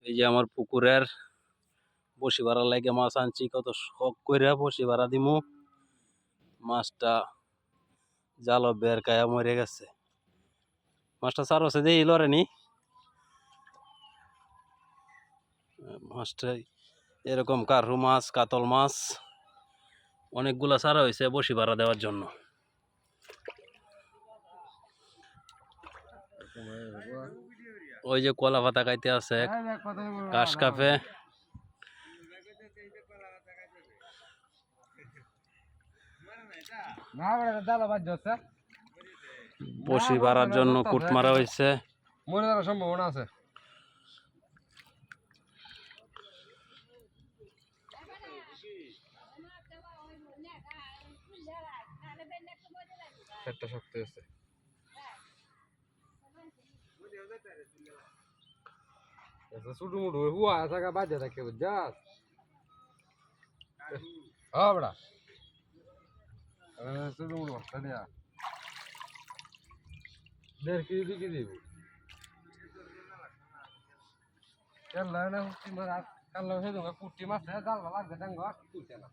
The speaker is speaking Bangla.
এই যে আমার পুকুরের বসি ভাড়া লাগে মাছ আনছি, কত শখ করে বসি ভাড়া দিমু। মাছটা জালও বের কায়া মরে গেছে। মাছটা চার হচ্ছে দিয়ে লড়েনি। মাছটা এরকম কারু মাছ, কাতল মাছ অনেকগুলা ছাড়া হয়েছে বসি ভাড়া দেওয়ার জন্য। ওই যে কলা পাতা খাইতে আছে, ঘাস কাপে। বসি ভাড়ার জন্য কুট মারা হয়েছে। মরে যাওয়ার সম্ভাবনা আছে। একটা শক্ত আছে। ছোট মোটো হুয়া থাকা বাজে থাকে বুঝছাস? হ্যাঁ বড়া ছোট মোটো বস্তা দেয়া 1.5 কেজি 2 কেজি কেলা না হুটি মারা কাল সেদিন কুটি মাছ জাল লাগবে ডাঙ্গা কুটি না